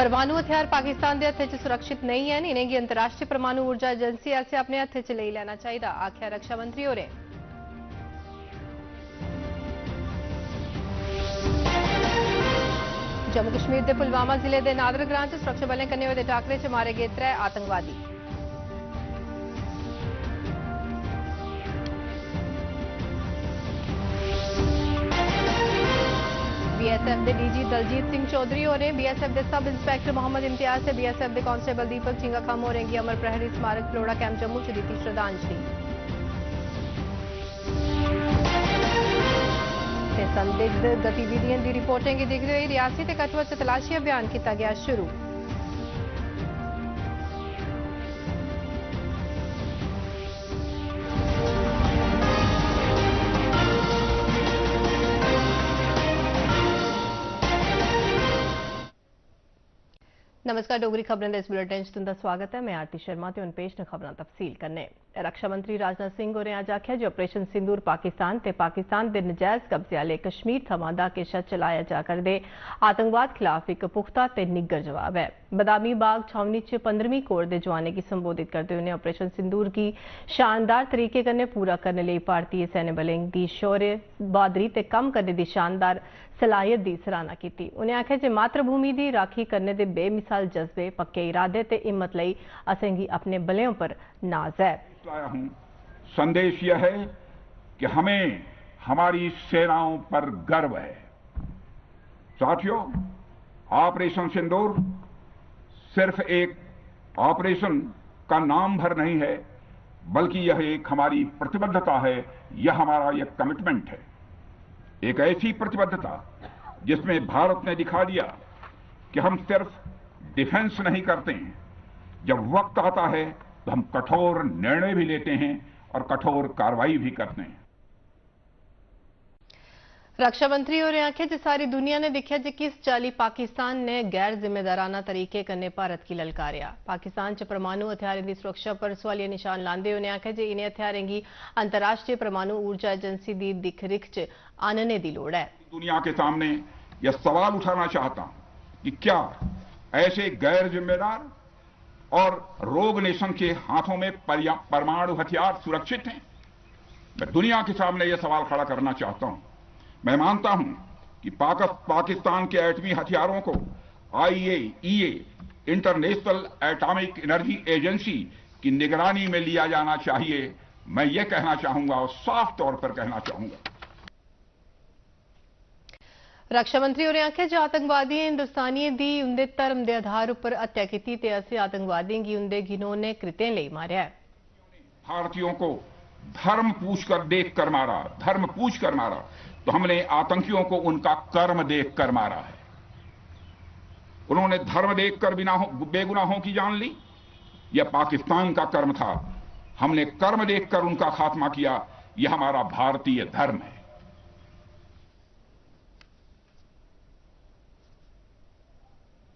परमाणु हथियार पाकिस्तान के हत्थ च सुरक्षित नहीं है, इन्हेंगी अंतर्राष्ट्रीय परमाणु ऊर्जा एजेंसी आसेआ अपने हत्थ च लेई लैना चाहिए, आख्या रक्षा मंत्री होरें। जम्मू कश्मीर के पुलवामा जिले के नादर ग्रां च सुरक्षा बलें कन्नै होए दे टाकरे च मारे गए 3 आतंकवादी। बीएसएफ के डीजी दलजीत सिंह चौधरी होरें बीएसएफ के सब इंस्पैक्टर मोहम्मद इम्तियाज से बीएसएफ के कांस्टेबल दीपक चिंगाखम होरेंगी अमर प्रहरी स्मारक फ्लोड़ा कैंप जम्मू च दी श्रद्धांजलि। संदिग्ध गतिविधियों की रिपोर्टें की दिखते हुए रियासी ते कठुआ च तलाशी अभियान किया गया शुरू। नमस्कार, डोगरी खबरें इस बुलेटिन च तुंदा स्वागत है। मैं आरती शर्मा ते हुण पेश न खबरां तफसील करने। रक्षा मंत्री राजनाथ सिंह होरें अज्ज आखेआ जे ऑपरेशन सिंदूर पाकिस्तान ते पाकिस्तान दे नजायज कब्जे आह्ले कश्मीर थमां दाकेशा चलाया जा करदे आतंकवाद खिलाफ इक पुख्ता ते निग्गर जवाब है। बदामी बाग छावनी च 15वीं कोर दे जवानें गी संबोधित करदे होई उनें ऑपरेशन सिंदूर गी शानदार तरीके कन्नै पूरा करने लेई भारतीय सैन्य बलें दी शौर्य बहादुरी ते कम्म करने दी शानदार सलाहियत की सराहना की। उन्हें आखेआ जे मातृभूमि की राखी करने के बेमिसाल जज्बे, पक्के इरादे ते हिम्मत लई असेंगी अपने बलों पर नाज है। लाया हूं संदेश यह है कि हमें हमारी सेनाओं पर गर्व है। साथियों, ऑपरेशन सिंदूर सिर्फ एक ऑपरेशन का नाम भर नहीं है, बल्कि यह एक हमारी प्रतिबद्धता है, यह हमारा यह कमिटमेंट है। एक ऐसी प्रतिबद्धता जिसमें भारत ने दिखा दिया कि हम सिर्फ डिफेंस नहीं करते हैं, जब वक्त आता है तो हम कठोर निर्णय भी लेते हैं और कठोर कार्रवाई भी करते हैं। रक्षा मंत्री होरें आखेआ जे सारी दुनिया ने देखा जे किस चाली पाकिस्तान ने गैर जिम्मेदाराना तरीके कन्नै भारत की ललकारिया। पाकिस्तान च परमाणु हथियारों की सुरक्षा पर सवालिया निशान लांदे उन्हें आखेआ जे इन्हें हथियारों की अंतर्राष्ट्रीय परमाणु ऊर्जा एजेंसी की दिख रिख च आनने की लोड़ है। दुनिया के सामने यह सवाल उठाना चाहता हूं कि क्या ऐसे गैर जिम्मेदार और रोग नेशन के हाथों में परमाणु हथियार सुरक्षित हैं? मैं दुनिया के सामने यह सवाल खड़ा करना चाहता हूं। मैं मानता हूं कि पाकिस्तान के एटमी हथियारों को IAEA international atomic energy agency की निगरानी में लिया जाना चाहिए। मैं ये कहना चाहूंगा और साफ तौर पर कहना चाहूंगा। रक्षा मंत्री होरें आखेआ जे आतंकवादियों हिंदुस्तानियों की उनके धर्म के आधार पर हत्या की ते असें आतंकवादियों की उनके घिनौने कृत्यों लई मारिया है। भारतीयों को धर्म पूछकर देखकर मारा, धर्म पूछकर मारा, तो हमने आतंकियों को उनका कर्म देखकर मारा है। उन्होंने धर्म देखकर बेगुनाहों की जान ली। यह पाकिस्तान का कर्म था, हमने कर्म देखकर उनका खात्मा किया। यह हमारा भारतीय धर्म है।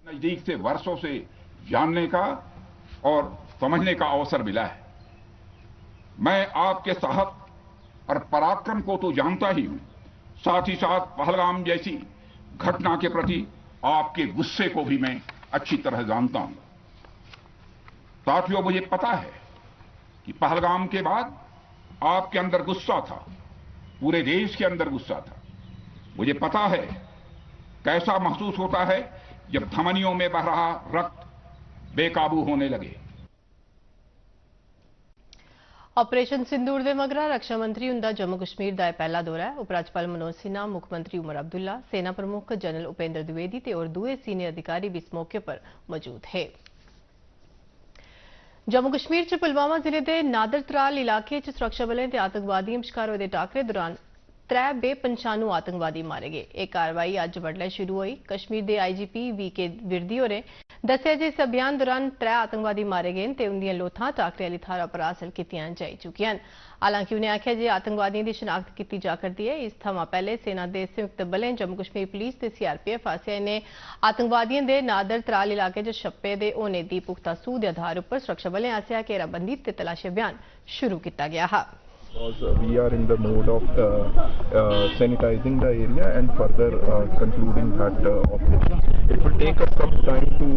नजदीक से वर्षों से जानने का और समझने का अवसर मिला है। मैं आपके साहस और पराक्रम को तो जानता ही हूं, साथ ही साथ पहलगाम जैसी घटना के प्रति आपके गुस्से को भी मैं अच्छी तरह जानता हूं। साथियों, मुझे पता है कि पहलगाम के बाद आपके अंदर गुस्सा था, पूरे देश के अंदर गुस्सा था। मुझे पता है कैसा महसूस होता है जब धमनियों में बह रहा रक्त बेकाबू होने लगे। ऑपरेशन सिंदूर दे मगरा रक्षा मंत्री उनका जम्मू कश्मीर का पहला दौरा है। उपराज्यपाल मनोज सिन्हा, मुख्यमंत्री उमर अब्दुल्ला, सेना प्रमुख जनरल उपेंद्र द्विवेदी ते और दूसरे सीनियर अधिकारी भी इस मौके पर मौजूद है। जम्मू कश्मीर च पुलवामा जिले के नादर त्राल इलाके च सुरक्षा बलें ते आतंकवादियों बश्कार होए दे टाकरे दौरान 3 बेपंछानू आतंकवादी मारे गए। एक कार्रवाई अज्ज बडलै शुरू हुई। कश्मीर के IGP VK विरदी होरें दस्सेआ जे इस अभियान दौरान 3 आतंकवादी मारे गए ते उंदियां लोथां टाकरे आली थाह्रा पर हासल कीतियां जाई चुकियां। हालांकि उन्हें आखेआ जे आतंकवादियों की शिनाख्त की जा करदी है। इस थमां पहले सेना के संयुक्त बलें, जम्मू कश्मीर पुलिस ते CRPF आसेआ इन्हें आतंकवादियों के नादर त्राल इलाके च छप्पे दे होने की पुख्ता सूह के आधार पर सुरक्षा बलें आसेआ घेराबंदी ते तलाशी अभियान शुरू किया गया है। Because we are in the mode of sanitizing the area and further concluding that operation. It's it will take us some time to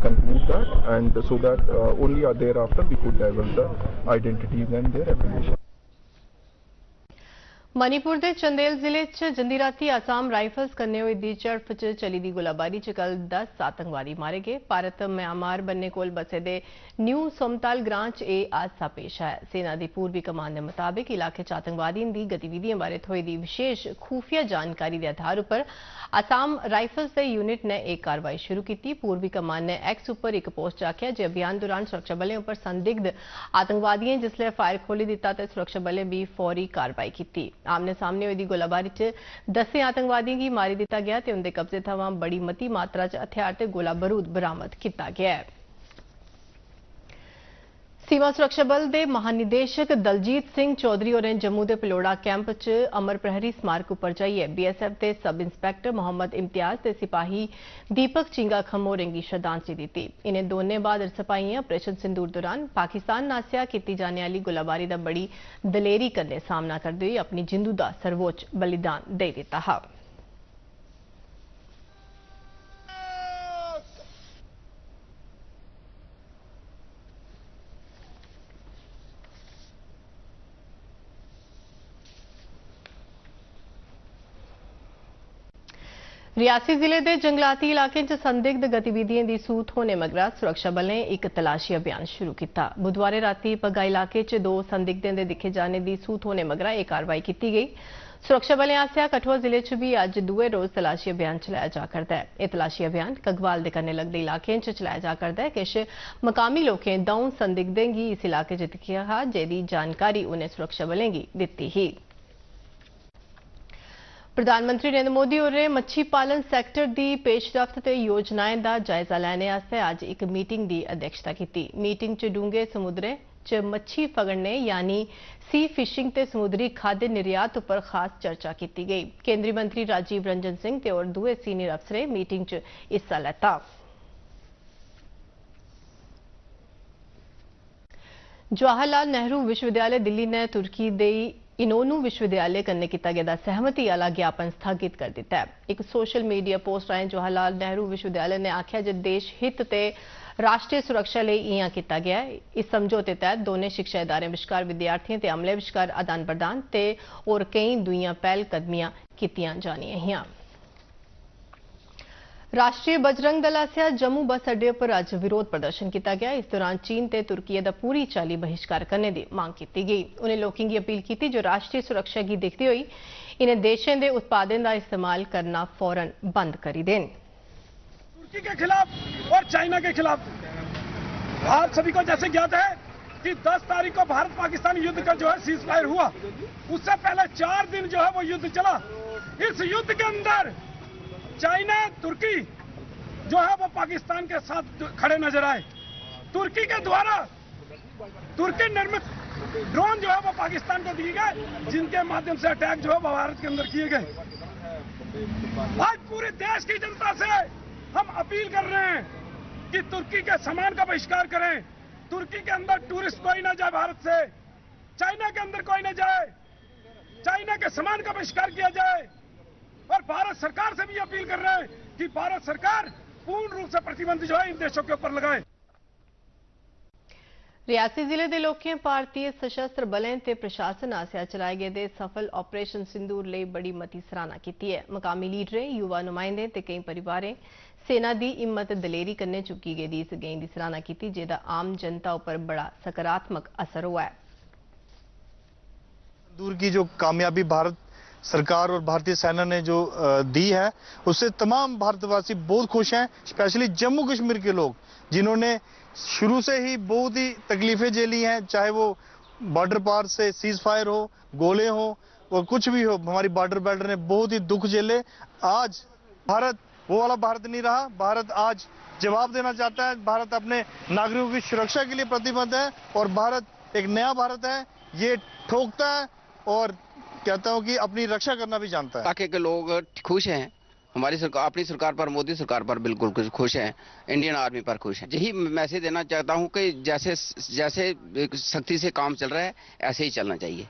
conclude that, and so that only thereafter we could divulge the identities and their affiliation. Manipur के चंदेल जिले च जंदी राती Assam rifles कन्ने हुई दी झड़प च चली दी गोलाबारी च कल 10 आतंकवादी मारे गए। भारत म्यांमार बन्ने कोल बसे दे न्यू सोमताल ग्रां च एह हादसा पेश आया। सेना दी पूर्वी कमान के मुताबिक इलाके च आतंकवादियों की गतिविधियों बारे थोई दी विशेष खुफिया जानकारी के आधार पर आसाम राइफल्स के यूनिट ने एक कार्रवाई शुरू की। पूर्वी कमान ने एक्स उपर एक पोस्ट आख्या जे अभियान दौरान सुरक्षा बलों पर संदिग्ध आतंकवादियों जिसले फायर खोली दिता ते सुरक्षा बलें भी फौरी कार्रवाई की। आमने सामने हुई दी गोलाबारी च 10 आतंकवादियों की मारी दिता गया ते उनके कब्जे थमां बड़ी मती मात्रा च हथियार ते गोला बारूद बरामद किया गया है। सीमा सुरक्षा बल के महानिदेशक दलजीत सिंह चौधरी होरें जम्मू के पलोड़ा कैंप च अमर प्रहरी स्मारक उपर जाइए बीएसएफ के सब इंस्पैक्टर मोहम्मद इम्तियाज ते सिपाही दीपक चिंगाखम होरें गी श्रद्धांजलि दी। इन्हें दोनें बहादुर सिपाहियें ऑपरेशन सिंदूर दौरान पाकिस्तान आसेआ की जाने वाली गोलाबारी का बड़ी दलेरी कन्नै सामना करते हुए अपनी जिंदू का सर्वोच्च बलिदान दे दिता है। रियासी जिले के जंगलाती इलाके च संदिग्ध गतिविधियों की सूत होने मगरा सुरक्षा बलें एक तलाशी अभियान शुरू किया। बुधवार राती पग्गा इलाके च 2 संदिग्धों के दिखे जाने की सूत होने मगरा एक कार्रवाई की गई। सुरक्षा बलें आसेआ कठुआ जिले च भी अज दूए रोज तलाशी अभियान चलाया जा करदा है। यह तलाशी अभियान कगवाल के कन्ने लगदे इलाकें च चलाया जा करदा है। किश मकामी लोकें 2 संदिग्धों की इस इलाके च दिखेआ हा जेदी जानकारी उन्हें सुरक्षा बलें गी दित्ती ही। प्रधानमंत्री नरेंद्र मोदी होरें मच्छी पालन सैक्टर की पेशरफ्त ते योजनाएं का जायजा लैने आस्ते अज एक मीटिंग की अध्यक्षता की। मीटिंग च डूंगे समुद्रें च मच्छी फगड़ने यानी सी फिशिंग ते समुद्री खाद्य निर्यात पर खास चर्चा की गई। केंद्रीय मंत्री राजीव रंजन सिंह ते और दूए सीनियर अफसरें मीटिंग च हिस्सा लैता। जवाहरलाल नेहरू विश्वविद्यालय दिल्ली ने तुर्की दे इनोनू विश्वविद्यालय कन्ने किया गया सहमति वाला ज्ञापन स्थगित कर दिता है। एक सोशल मीडिया पोस्ट राहें जवाहरलाल नेहरू विश्वविद्यालय ने आख्या जे देश हित ते राष्ट्रीय सुरक्षा लिए इयां किया गया है। इस समझौते तहत दोनों शिक्षा इदारे विचकार विद्यार्थियों ते अमले विचकार आदान प्रदान ते और कई दुईयां पहल कदमियां कीतियां जानियां हियां। राष्ट्रीय बजरंग दल आसेआ जम्मू बस अड्डे पर अज विरोध प्रदर्शन किया गया। इस दौरान चीन ते तुर्की का पूरी चाली बहिष्कार करने की मांग की गई। उन्हें लोगों की अपील की जो राष्ट्रीय सुरक्षा की देखते हुए इन्हें देशों के उत्पादों का इस्तेमाल करना फौरन बंद कर दें। तुर्की के खिलाफ और चाइना के खिलाफ आप सभी को जैसे ज्ञात है कि 10 तारीख को भारत पाकिस्तान युद्ध का जो है सीज फायर हुआ, उससे पहले 4 दिन जो है वो युद्ध चला। इस युद्ध के अंदर चाइना तुर्की जो है वो पाकिस्तान के साथ खड़े नजर आए। तुर्की के द्वारा तुर्की निर्मित ड्रोन जो है वो पाकिस्तान को दिए गए, जिनके माध्यम से अटैक जो है वो भारत के अंदर किए गए। आज पूरे देश की जनता से हम अपील कर रहे हैं कि तुर्की के सामान का बहिष्कार करें। तुर्की के अंदर टूरिस्ट कोई ना जाए भारत से, चाइना के अंदर कोई ना जाए, चाइना के सामान का बहिष्कार किया जाए। और भारत सरकार से भी अपील कर रहे हैं कि भारत सरकार पूर्ण रूप से प्रतिबंध जो है इन देशों के ऊपर लगाए। रियासी जिले के लोगों भारतीय सशस्त्र बलें ते प्रशासन आसेआ चलाए गए सफल ऑपरेशन सिंदूर लिए बड़ी मती सराहना की है। मकामी लीडरें, युवा नुमाइंदे ते कई परिवारें सेना की हिम्मत दलेरी कन्नै चुकी गेदी इस गेंद की सराहना की, जेदा आम जनता उपर बड़ा सकारात्मक असर हुआ है। सिंदूर की जो कामयाबी भारत सरकार और भारतीय सेना ने जो दी है, उससे तमाम भारतवासी बहुत खुश हैं। स्पेशली जम्मू कश्मीर के लोग जिन्होंने शुरू से ही बहुत ही तकलीफें झेली हैं, चाहे वो बॉर्डर पार से सीज फायर हो, गोले हो और कुछ भी हो, हमारी बॉर्डर बेल्ट ने बहुत ही दुख झेले। आज भारत वो वाला भारत नहीं रहा। भारत आज जवाब देना चाहता है। भारत अपने नागरिकों की सुरक्षा के लिए प्रतिबद्ध है और भारत एक नया भारत है। ये ठोकता है और कहता हूं कि अपनी रक्षा करना भी जानता है। इलाके के लोग खुश हैं, हमारी सरकार, अपनी सरकार पर, मोदी सरकार पर बिल्कुल खुश हैं, इंडियन आर्मी पर खुश हैं। यही मैसेज देना चाहता हूं कि जैसे जैसे सख्ती से काम चल रहा है ऐसे ही चलना चाहिए।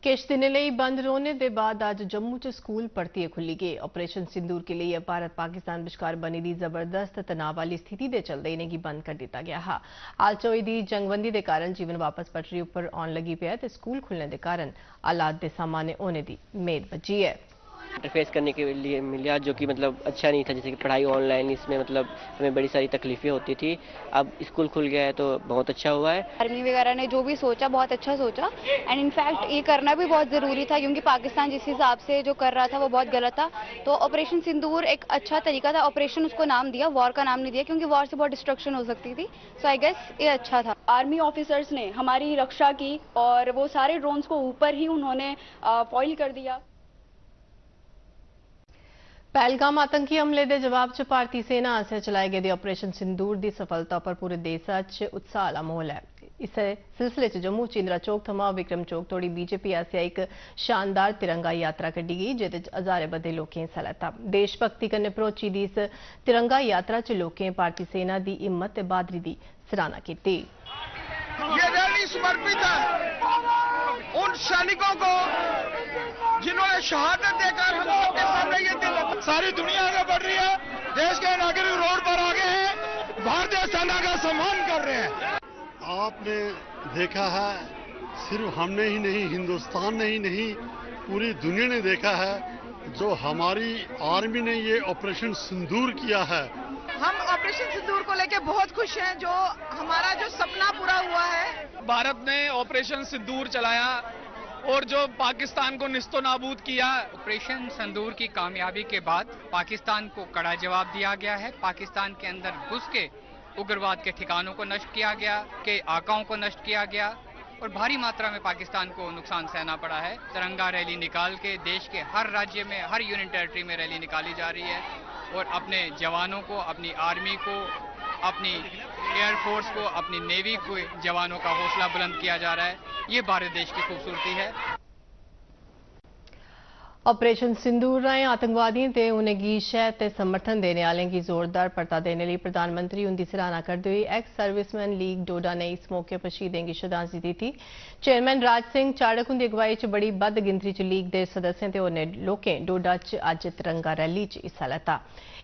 किश दिनें ਲਈ ਬੰਦ ਰੋਣੇ ਦੇ ਬਾਅਦ ਅੱਜ ਜੰਮੂ 'ਚ ਸਕੂਲ ਪੜ੍ਹਤੀਏ ਖੁੱਲ੍ਹੀ ਗਏ। ਆਪਰੇਸ਼ਨ ਸਿੰਦੂਰ के लिए ਭਾਰਤ ਪਾਕਿਸਤਾਨ ਵਿਚਕਾਰ ਬਣੀ ਦੀ ਜ਼ਬਰਦਸਤ ਤਣਾਅ ਵਾਲੀ ਸਥਿਤੀ ਦੇ ਚਲਦੇ ਇਨ੍ਹਾਂ ਬੰਦ ਕਰ ਦਿੱਤਾ ਗਿਆ ਹੈ। ਅੱਜ ਹੋਈ ਦੀ ਜੰਗਬੰਦੀ ਦੇ ਕਾਰਨ ਜੀਵਨ ਵਾਪਸ ਪਟਰੀ ਉੱਪਰ ਆਉਣ ਲੱਗੀ ਪਿਆ ਤੇ ਸਕੂਲ ਖੁੱਲ੍ਹਣ ਦੇ ਕਾਰਨ ਹਾਲਾਤ ਦੇ ਸਾਮਾन्य होने की उम्मीद बची है। फेस करने के लिए मिला जो कि मतलब अच्छा नहीं था, जैसे कि पढ़ाई ऑनलाइन, इसमें मतलब हमें बड़ी सारी तकलीफें होती थी। अब स्कूल खुल गया है तो बहुत अच्छा हुआ है। आर्मी वगैरह ने जो भी सोचा बहुत अच्छा सोचा एंड इनफैक्ट ये करना भी बहुत ज़रूरी था क्योंकि पाकिस्तान जिस हिसाब से जो कर रहा था वो बहुत गलत था। तो ऑपरेशन सिंदूर एक अच्छा तरीका था। ऑपरेशन उसको नाम दिया, वॉर का नाम नहीं दिया क्योंकि वॉर से बहुत डिस्ट्रक्शन हो सकती थी। सो आई गेस ये अच्छा था। आर्मी ऑफिसर्स ने हमारी रक्षा की और वो सारे ड्रोन्स को ऊपर ही उन्होंने फॉइल कर दिया। पहलगाम आतंकी हमले के जवाब च भारतीय सेना आसेआ चलाए गए ऑपरेशन सिंदूर की सफलता पर पूरे देश च उत्साह वाला माहौल है। इस सिलसिले च जम्मू च इंदिरा चौक थमां विक्रम चौक तोड़ी बीजेपी आसेआ एक शानदार तिरंगा यात्रा कड्ढी गई जिहदे च हजारे बद्दे लोकें हिस्सा लैता। देशभक्ति कन्नै भरोची दी इस तिरंगा यात्रा च लोकें भारतीय सेना की हिम्मत ते बहादुरी की सराहना की। ये रैली समर्पित है उन सैनिकों को जिन्होंने शहादत देकर हम सबके सामने ये दिल। सारी दुनिया आगे बढ़ रही है, देश के नागरिक रोड पर आ गए हैं, भारतीय सेना का सम्मान कर रहे हैं। आपने देखा है, सिर्फ हमने ही नहीं, हिंदुस्तान ने ही नहीं, पूरी दुनिया ने देखा है जो हमारी आर्मी ने ये ऑपरेशन सिंदूर किया है। हम ऑपरेशन सिंदूर को लेकर बहुत खुश हैं, जो हमारा जो सपना पूरा हुआ है। भारत ने ऑपरेशन सिंदूर चलाया और जो पाकिस्तान को निस्तो नाबूद किया। ऑपरेशन सिंदूर की कामयाबी के बाद पाकिस्तान को कड़ा जवाब दिया गया है। पाकिस्तान के अंदर घुस के उग्रवाद के ठिकानों को नष्ट किया गया, के आकाओं को नष्ट किया गया और भारी मात्रा में पाकिस्तान को नुकसान सहना पड़ा है। तिरंगा रैली निकाल के देश के हर राज्य में, हर यूनियन टेरिटरी में रैली निकाली जा रही है और अपने जवानों को, अपनी आर्मी को, अपनी एयरफोर्स को, अपनी नेवी को जवानों का हौसला बुलंद किया जा रहा है। ये भारत देश की खूबसूरती है। ऑपरेशन सिंदूर राएं आतंकवादियों ते उनकी शह ते समर्थन देने वाले की जोरदार परता देने लिए प्रधानमंत्री उनकी सराहना करते हुए एक्स सर्विसमैन लीग डोडा ने इस मौके पर शहीदें की श्रद्धांजलि दी थी। चेयरमैन राज सिंह चाड़क उनकी अगवाई च बड़ी बद्ध गिनतरी च लीग के सदस्यों ते होरने लोकें डोडा च अज्ज तिरंगा रैली च हिस्सा लैता।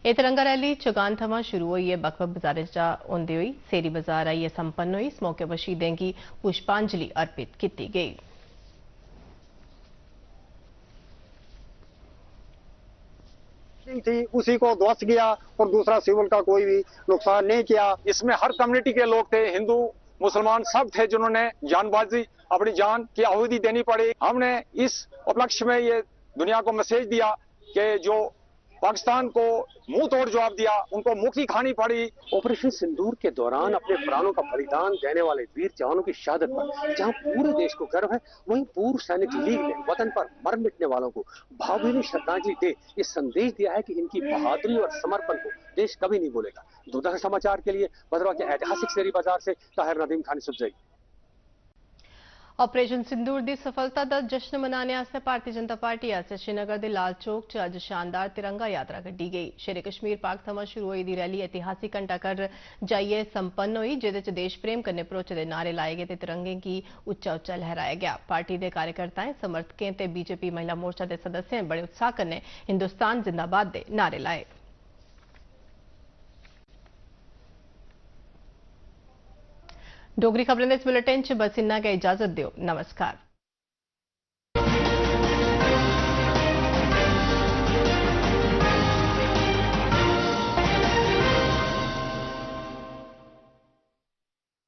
यह तिरंगा रैली चगान थमां शुरू होई बक्ख-बक्ख बाजारें चा होंदे होई सेरी बाजार आइए संपन्न हुई। इस मौके पर शहीदें की पुष्पांजलि अर्पित की गई। थी उसी को ध्वस्त किया और दूसरा सिविल का कोई भी नुकसान नहीं किया। इसमें हर कम्युनिटी के लोग थे, हिंदू मुसलमान सब थे जिन्होंने जानबाजी अपनी जान की आहुति देनी पड़ी। हमने इस उपलक्ष्य में ये दुनिया को मैसेज दिया कि जो पाकिस्तान को मुंह तोड़ जवाब दिया उनको मुक्ति खानी पड़ी। ऑपरेशन सिंदूर के दौरान अपने प्राणों का बलिदान देने वाले वीर जवानों की शहादत पर जहां पूरे देश को गर्व है, वहीं पूर्व सैनिक लीग ने वतन पर मर मिटने वालों को भावभीनी श्रद्धांजलि दे ये संदेश दिया है कि इनकी बहादुरी और समर्पण को देश कभी नहीं भूलेगा। दूरदर्शन समाचार के लिए भद्रवा के ऐतिहासिक सेरी बाजार से ताहिर नदीम खान सुबजई। ऑपरेशन सिंदूर की सफलता का जश्न मनाने वास्ते भारतीय जनता पार्टी आसेआ श्रीनगर के लाल चौक च अज शानदार तिरंगा यात्रा कड्ढी गई। शेरे कश्मीर पाक थमां शुरू हुई दी रैली ऐतिहासिक घंटाघर जाइए संपन्न हुई, जिहदे च देश प्रेम कन्नै भरोचे दे नारे लाए गए ते तिरंगे की उच्चा उच्चा लहराया गया। पार्टी के कार्यकर्ताएं, समर्थकें ते बीजेपी महिला मोर्चा के सदस्यों बड़े उत्साह कन्नै हिंदुस्तान जिंदाबाद दे नारे लाए। डोगरी खबरें दे इस बुलेटिन च बस इन्ना गै। इजाजत दिओ। नमस्कार।